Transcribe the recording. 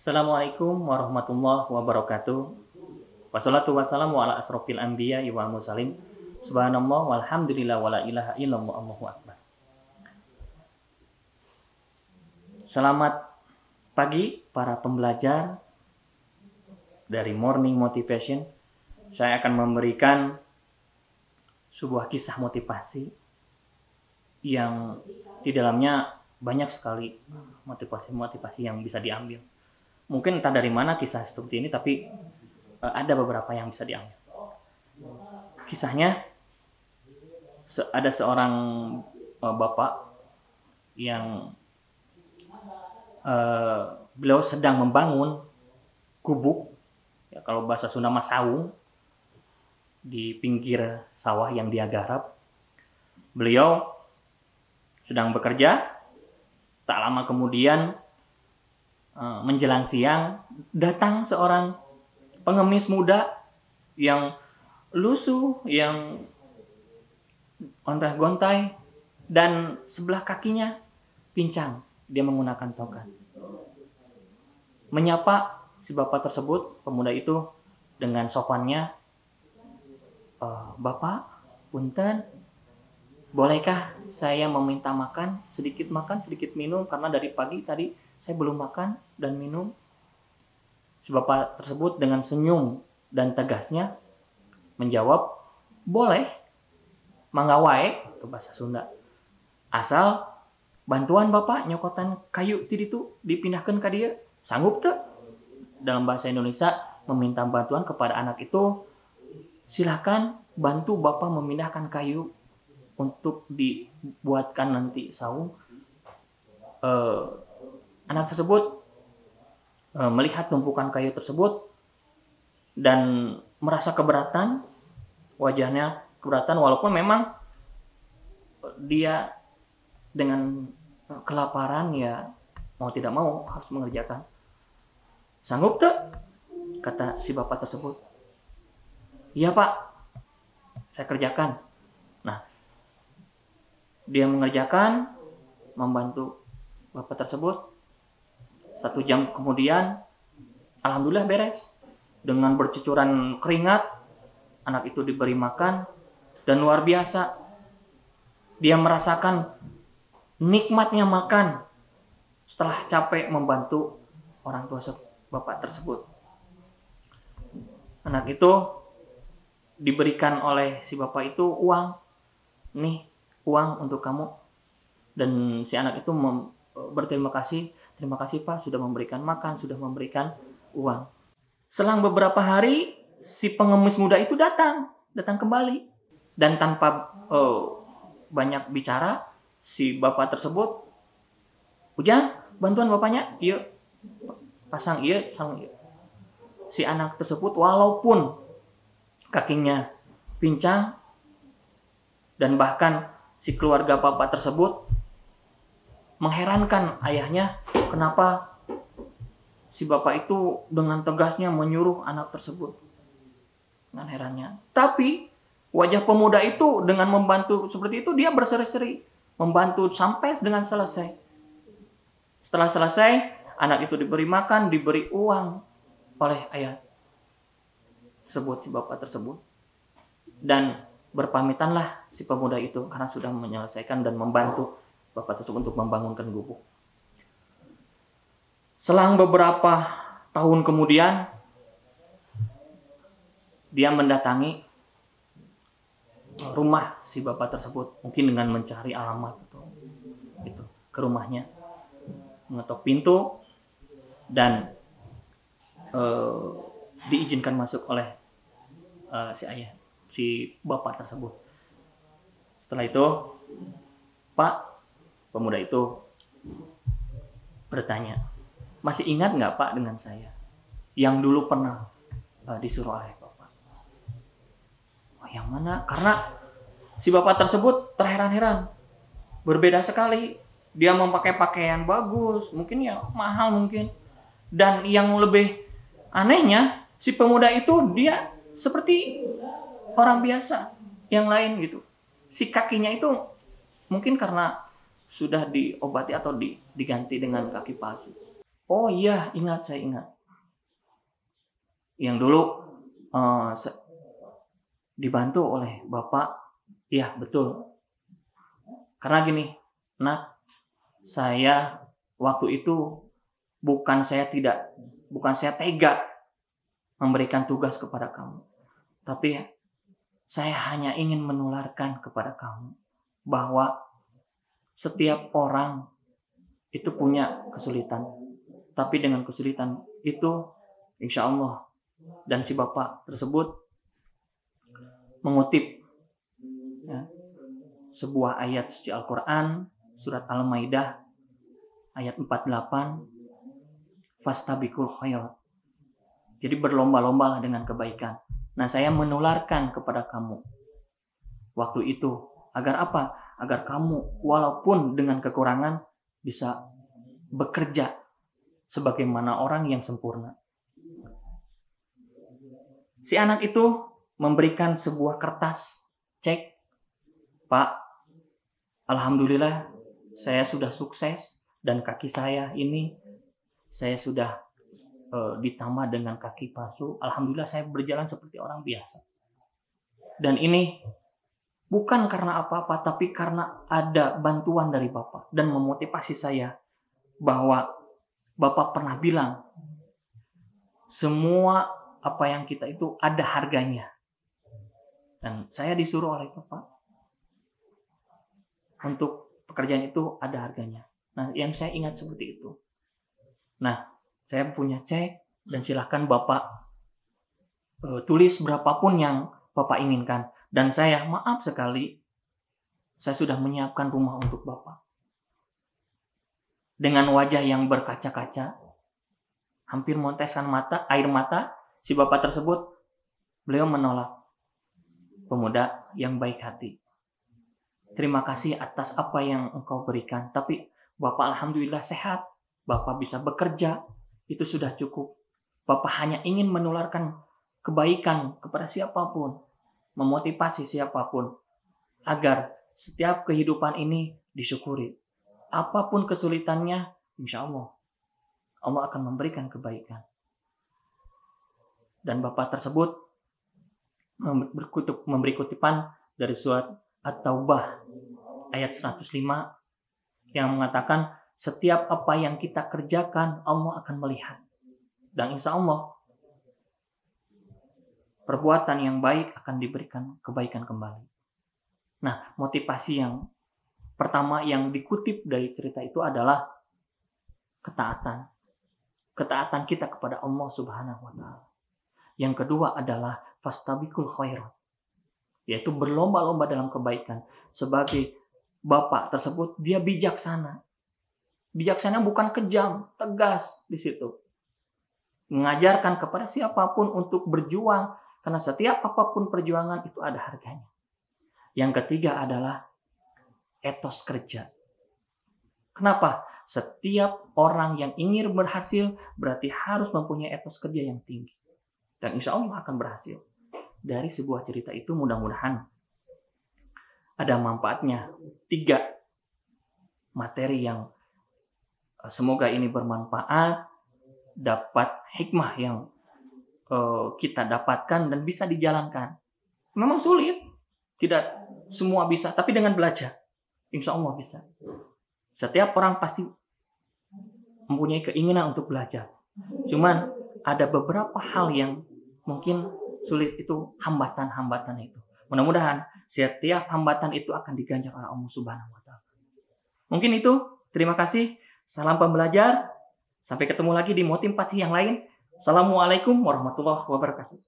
Assalamualaikum warahmatullahi wabarakatuh. Wassalatu wassalamu ala asrofil anbiya wal mursalin. Subhanallah walhamdulillah wala ilaha illallah Allahu akbar. Selamat pagi para pembelajar dari Morning Motivation. Saya akan memberikan sebuah kisah motivasi yang di dalamnya banyak sekali motivasi-motivasi yang bisa diambil. Mungkin entah dari mana kisah seperti ini, tapi ada beberapa yang bisa diambil. Kisahnya, ada seorang bapak yang beliau sedang membangun gubuk, ya, kalau bahasa Sunda mah saung, di pinggir sawah yang dia garap. Beliau sedang bekerja, tak lama kemudian menjelang siang, datang seorang pengemis muda yang lusuh, yang gontai-gontai, dan sebelah kakinya pincang. Dia menggunakan toga. Menyapa si bapak tersebut, pemuda itu dengan sopannya, "Bapak, punten, bolehkah saya meminta makan, sedikit minum, karena dari pagi tadi saya belum makan dan minum." Si bapak tersebut dengan senyum dan tegasnya menjawab, "Boleh, mangga wae," itu bahasa Sunda. "Asal bantuan bapak nyokotan kayu tadi itu dipindahkan ke dia, sanggup tuh?" Dalam bahasa Indonesia, meminta bantuan kepada anak itu, "Silahkan bantu bapak memindahkan kayu untuk dibuatkan nanti saung." Anak tersebut melihat tumpukan kayu tersebut dan merasa keberatan, wajahnya keberatan, walaupun memang dia dengan kelaparan, ya mau tidak mau harus mengerjakan. "Sanggup tuh?" kata si bapak tersebut. "Iya pak, saya kerjakan." Nah, dia mengerjakan, membantu bapak tersebut. 1 jam kemudian, alhamdulillah beres. Dengan bercucuran keringat, anak itu diberi makan, dan luar biasa, dia merasakan nikmatnya makan setelah capek membantu orang tua bapak tersebut. Anak itu diberikan oleh si bapak itu uang. "Nih, uang untuk kamu." Dan si anak itu berterima kasih. "Terima kasih Pak, sudah memberikan makan, sudah memberikan uang." Selang beberapa hari, si pengemis muda itu datang kembali. Dan tanpa banyak bicara, si bapak tersebut, "Ujang, bantuan bapaknya, iya, pasang iya, pasang iya." Si anak tersebut walaupun kakinya pincang, dan bahkan si keluarga bapak tersebut mengherankan ayahnya, kenapa si bapak itu dengan tegasnya menyuruh anak tersebut. Dengan herannya. Tapi wajah pemuda itu dengan membantu seperti itu, dia berseri-seri membantu sampai dengan selesai. Setelah selesai, anak itu diberi makan, diberi uang oleh ayah tersebut, si bapak tersebut. Dan berpamitanlah si pemuda itu karena sudah menyelesaikan dan membantu bapak tersebut untuk membangunkan gubuk. Selang beberapa tahun kemudian, dia mendatangi rumah si bapak tersebut, mungkin dengan mencari alamat atau itu ke rumahnya, mengetok pintu, dan diizinkan masuk oleh si bapak tersebut. Setelah itu, "Pak," pemuda itu bertanya, "Masih ingat nggak Pak dengan saya yang dulu pernah disuruh oleh Bapak?" "Oh, yang mana?" Karena si bapak tersebut terheran-heran. Berbeda sekali. Dia memakai pakaian bagus, mungkin ya mahal mungkin. Dan yang lebih anehnya, si pemuda itu dia seperti orang biasa yang lain gitu. Si kakinya itu mungkin karena sudah diobati atau diganti dengan kaki palsu. Oh iya, ingat, saya ingat. Yang dulu dibantu oleh Bapak. Iya, betul. Karena gini, nak, saya waktu itu bukan saya tega memberikan tugas kepada kamu. Tapi saya hanya ingin menularkan kepada kamu bahwa setiap orang itu punya kesulitan. Tapi dengan kesulitan itu, insya Allah, dan si Bapak tersebut mengutip ya, sebuah ayat suci Al-Quran, surat Al-Maidah, ayat 48, fastabiqul khairat. Jadi berlomba-lombalah dengan kebaikan. Nah, saya menularkan kepada kamu waktu itu. Agar apa? Agar kamu walaupun dengan kekurangan bisa bekerja sebagaimana orang yang sempurna. Si anak itu memberikan sebuah kertas, cek, Pak, alhamdulillah saya sudah sukses dan kaki saya ini saya sudah ditambah dengan kaki palsu. Alhamdulillah saya berjalan seperti orang biasa. Dan ini bukan karena apa-apa, tapi karena ada bantuan dari Bapak dan memotivasi saya bahwa Bapak pernah bilang semua apa yang kita itu ada harganya. Dan saya disuruh oleh Bapak untuk pekerjaan itu ada harganya. Nah, yang saya ingat seperti itu. Nah, saya punya cek dan silahkan Bapak tulis berapapun yang Bapak inginkan. Dan saya maaf sekali, saya sudah menyiapkan rumah untuk Bapak. Dengan wajah yang berkaca-kaca, hampir meneteskan air mata, si Bapak tersebut, beliau menolak. Pemuda yang baik hati. Terima kasih atas apa yang engkau berikan. Tapi Bapak alhamdulillah sehat. Bapak bisa bekerja. Itu sudah cukup. Bapak hanya ingin menularkan kebaikan kepada siapapun. Memotivasi siapapun. Agar setiap kehidupan ini disyukuri. Apapun kesulitannya, insya Allah. Allah akan memberikan kebaikan. Dan Bapak tersebut memberi kutipan dari surat At-Taubah ayat 105 yang mengatakan setiap apa yang kita kerjakan Allah akan melihat. Dan insya Allah perbuatan yang baik akan diberikan kebaikan kembali. Nah, motivasi yang pertama yang dikutip dari cerita itu adalah ketaatan. Ketaatan kita kepada Allah Subhanahu wa Ta'ala. Yang kedua adalah fastabiqul khairat, yaitu berlomba-lomba dalam kebaikan. Sebagai Bapak tersebut, dia bijaksana. Bijaksana bukan kejam, tegas di situ. Mengajarkan kepada siapapun untuk berjuang, karena setiap apapun perjuangan itu ada harganya. Yang ketiga adalah etos kerja. Kenapa? Setiap orang yang ingin berhasil berarti harus mempunyai etos kerja yang tinggi. Dan insya Allah akan berhasil. Dari sebuah cerita itu mudah-mudahan ada manfaatnya. 3 materi yang semoga ini bermanfaat, dapat hikmah yang kita dapatkan dan bisa dijalankan. Memang sulit, tidak semua bisa, tapi dengan belajar, insya Allah bisa. Setiap orang pasti mempunyai keinginan untuk belajar. Cuman ada beberapa hal yang mungkin sulit, itu hambatan-hambatan itu. Mudah-mudahan setiap hambatan itu akan diganjar oleh Allah Subhanahu wa Ta'ala. Mungkin itu. Terima kasih. Salam pembelajar. Sampai ketemu lagi di motivasi yang lain. Assalamualaikum warahmatullahi wabarakatuh.